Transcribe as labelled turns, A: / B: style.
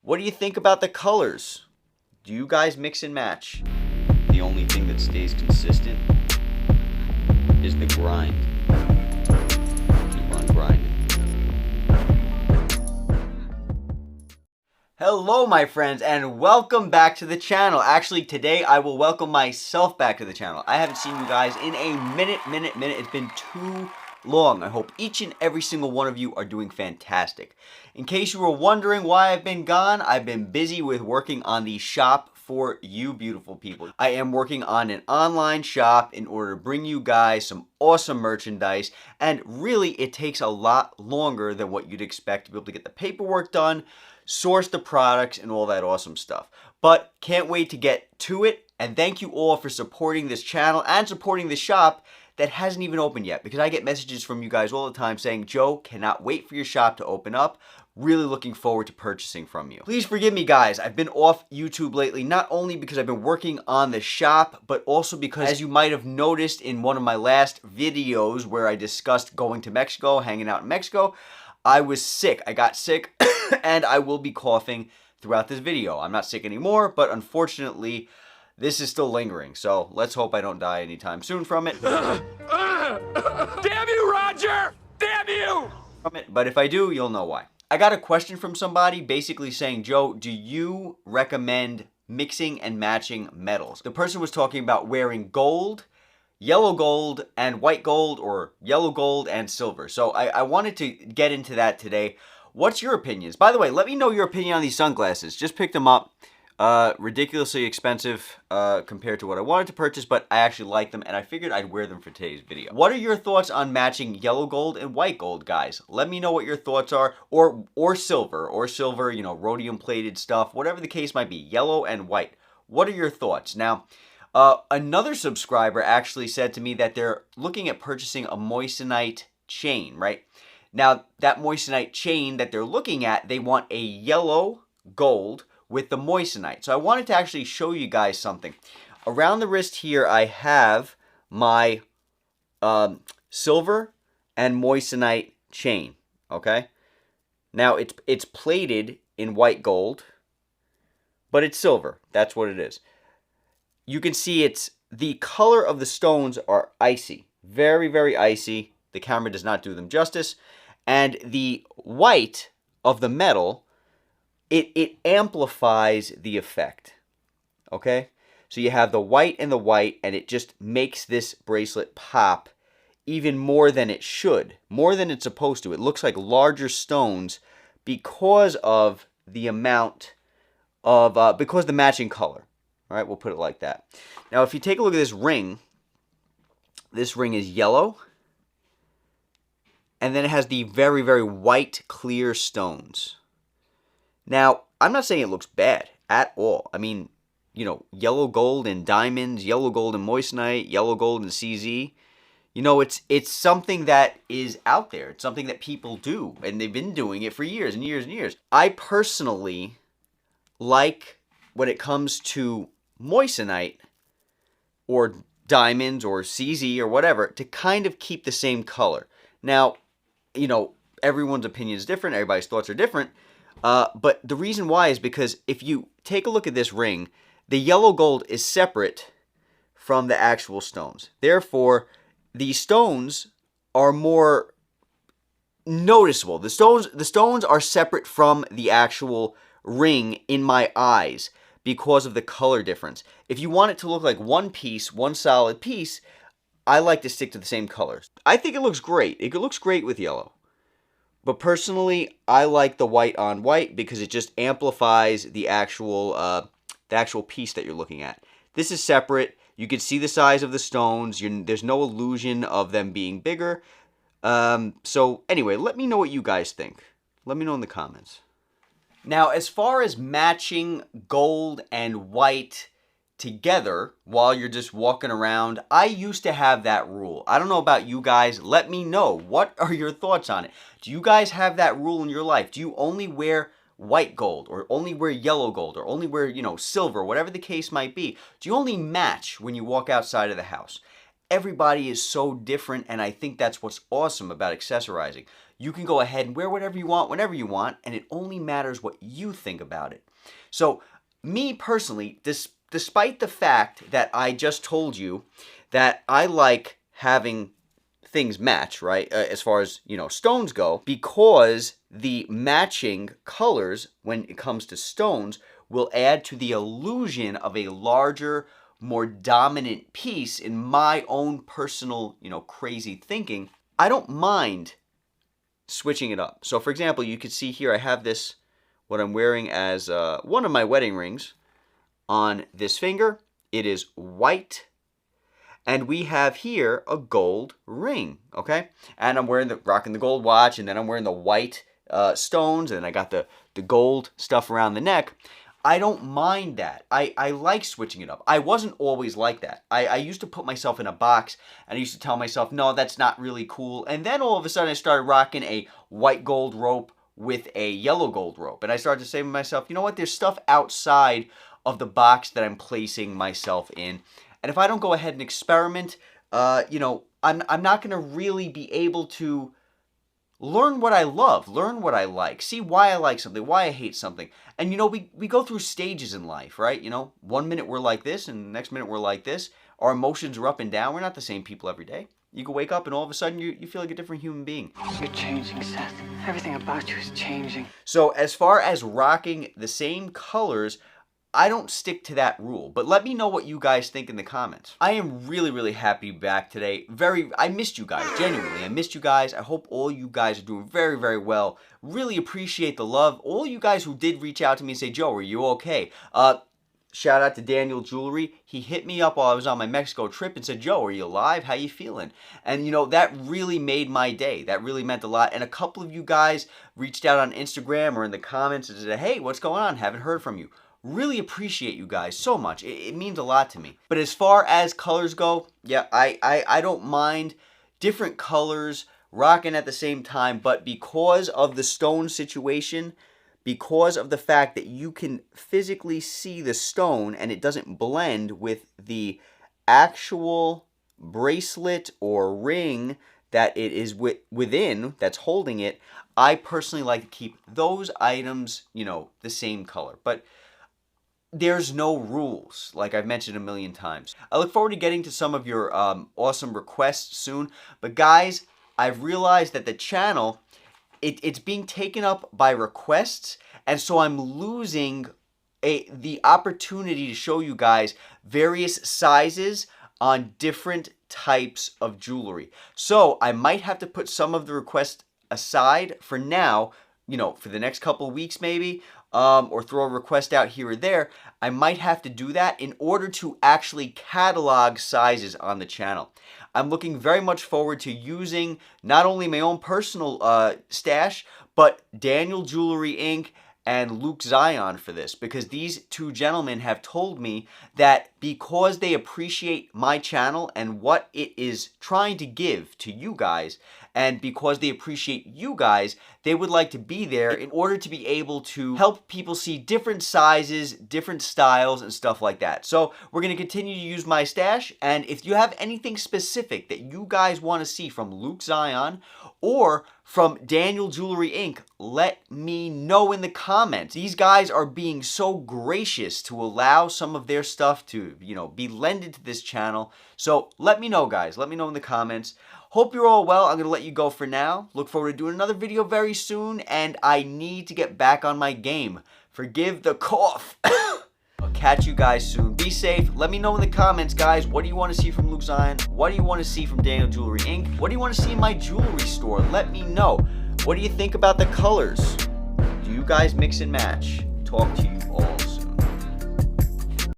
A: What do you think about the colors? Do you guys mix and match? The only thing that stays consistent is the grind. Keep on grinding. Hello, my friends, and welcome back to the channel. Actually, today I will welcome myself back to the channel. I haven't seen you guys in a minute. It's been too long. I hope each and every single one of you are doing fantastic. In case you were wondering why I've been gone, I've been busy with working on the shop for you beautiful people. I am working on an online shop in order to bring you guys some awesome merchandise, and really it takes a lot longer than what you'd expect to be able to get the paperwork done, source the products, and all that awesome stuff. But can't wait to get to it, and thank you all for supporting this channel and supporting the shop that hasn't even opened yet, because I get messages from you guys all the time saying, Joe, cannot wait for your shop to open up. Really looking forward to purchasing from you. Please forgive me, guys. I've been off YouTube lately, not only because I've been working on the shop, but also because, as you might have noticed in one of my last videos where I discussed going to Mexico, hanging out in Mexico, I was sick. I got sick, and I will be coughing throughout this video. I'm not sick anymore, but unfortunately, this is still lingering, so let's hope I don't die anytime soon from it.
B: Damn you, Roger! Damn you!
A: But if I do, you'll know why. I got a question from somebody basically saying, Joe, do you recommend mixing and matching metals? The person was talking about wearing gold, yellow gold, and white gold, or yellow gold and silver. So I wanted to get into that today. What's your opinions? By the way, let me know your opinion on these sunglasses. Just picked them up. Ridiculously expensive compared to what I wanted to purchase, but I actually like them, and I figured I'd wear them for today's video. What are your thoughts on matching yellow gold and white gold, guys? Let me know what your thoughts are, or silver, you know, rhodium plated stuff, whatever the case might be, yellow and white. What are your thoughts? Now, another subscriber actually said to me that they're looking at purchasing a moissanite chain, right? Now, that moissanite chain that they're looking at, they want a yellow gold with the moissanite. So I wanted to actually show you guys something. Around the wrist here, I have my silver and moissanite chain, okay? Now, it's plated in white gold, but it's silver. That's what it is. You can see the color of the stones are icy. Very, very icy. The camera does not do them justice. And the white of the metal, it amplifies the effect, okay? So you have the white and the white, and it just makes this bracelet pop even more than it should, more than it's supposed to. It looks like larger stones because of the amount of, because the matching color. All right, we'll put it like that. Now, if you take a look at this ring is yellow, and then it has the very, very white, clear stones. Now, I'm not saying it looks bad at all. I mean, you know, yellow gold and diamonds, yellow gold and moissanite, yellow gold and CZ. You know, it's something that is out there. It's something that people do, and they've been doing it for years and years and years. I personally like, when it comes to moissanite or diamonds or CZ or whatever, to kind of keep the same color. Now, you know, everyone's opinion is different. Everybody's thoughts are different. But the reason why is because if you take a look at this ring, the yellow gold is separate from the actual stones. Therefore, the stones are more noticeable. The stones are separate from the actual ring in my eyes because of the color difference. If you want it to look like one piece, one solid piece, I like to stick to the same colors. I think it looks great. It looks great with yellow. But personally, I like the white on white because it just amplifies the actual piece that you're looking at. This is separate. You can see the size of the stones. There's no illusion of them being bigger. So anyway, let me know what you guys think. Let me know in the comments. Now, as far as matching gold and white together while you're just walking around, I used to have that rule. I don't know about you guys. Let me know. What are your thoughts on it? Do you guys have that rule in your life? Do you only wear white gold, or only wear yellow gold, or only wear, you know, silver, whatever the case might be? Do you only match when you walk outside of the house? everybody is so different, and I think that's what's awesome about accessorizing. You can go ahead and wear whatever you want, whenever you want, and it only matters what you think about it. So, me personally, despite the fact that I just told you that I like having things match, right, as far as, stones go, because the matching colors, when it comes to stones, will add to the illusion of a larger, more dominant piece in my own personal, crazy thinking. I don't mind switching it up. So, for example, you could see here I have this, what I'm wearing as one of my wedding rings on this finger. It is white. And we have here a gold ring, okay? And I'm rocking the gold watch, and then I'm wearing the white stones, and I got the gold stuff around the neck. I don't mind that. I like switching it up. I wasn't always like that. I used to put myself in a box, and I used to tell myself, no, that's not really cool. And then all of a sudden I started rocking a white gold rope with a yellow gold rope. And I started to say to myself, you know what? There's stuff outside of the box that I'm placing myself in. And if I don't go ahead and experiment, I'm not going to really be able to learn what I love, learn what I like, see why I like something, why I hate something. And, we go through stages in life, right? 1 minute we're like this, and the next minute we're like this. Our emotions are up and down. We're not the same people every day. You can wake up and all of a sudden you feel like a different human being.
C: You're changing, Seth. Everything about you is changing.
A: So as far as rocking the same colors, I don't stick to that rule, but let me know what you guys think in the comments. I am really, really happy to be back today. I missed you guys, genuinely. I missed you guys. I hope all you guys are doing very, very well. Really appreciate the love. All you guys who did reach out to me and say, Joe, are you okay? Shout out to Jaxxon Jewelry. He hit me up while I was on my Mexico trip and said, Joe, are you alive? How you feeling? And that really made my day. That really meant a lot. And a couple of you guys reached out on Instagram or in the comments and said, hey, what's going on? Haven't heard from you. Really appreciate you guys so much. It means a lot to me. But as far as colors go, yeah, I don't mind different colors rocking at the same time, but because of the stone situation, because of the fact that you can physically see the stone and it doesn't blend with the actual bracelet or ring that it is within, that's holding it, I personally like to keep those items, the same color. But there's no rules, like I've mentioned a million times. I look forward to getting to some of your awesome requests soon. But guys, I've realized that the channel, it's being taken up by requests, and so I'm losing the opportunity to show you guys various sizes on different types of jewelry. So I might have to put some of the requests aside for now, for the next couple of weeks maybe, or throw a request out here or there. I might have to do that in order to actually catalog sizes on the channel. I'm looking very much forward to using not only my own personal stash, but Jaxxon Jewelry Inc. and Luke Zion for this, because these two gentlemen have told me that because they appreciate my channel and what it is trying to give to you guys, and because they appreciate you guys, they would like to be there in order to be able to help people see different sizes, different styles, and stuff like that. So we're going to continue to use my stash, and if you have anything specific that you guys want to see from Luke Zion or from Jaxxon Jewelry Inc., let me know in the comments. These guys are being so gracious to allow some of their stuff to, be lended to this channel. So let me know, guys. Let me know in the comments. Hope you're all well. I'm going to let you go for now. Look forward to doing another video very soon, and I need to get back on my game. Forgive the cough. I'll catch you guys soon. Be safe. Let me know in the comments, guys. What do you want to see from Luke Zion? What do you want to see from Jaxxon Jewelry Inc.? What do you want to see in my jewelry store? Let me know. What do you think about the colors? Do you guys mix and match? Talk to you all.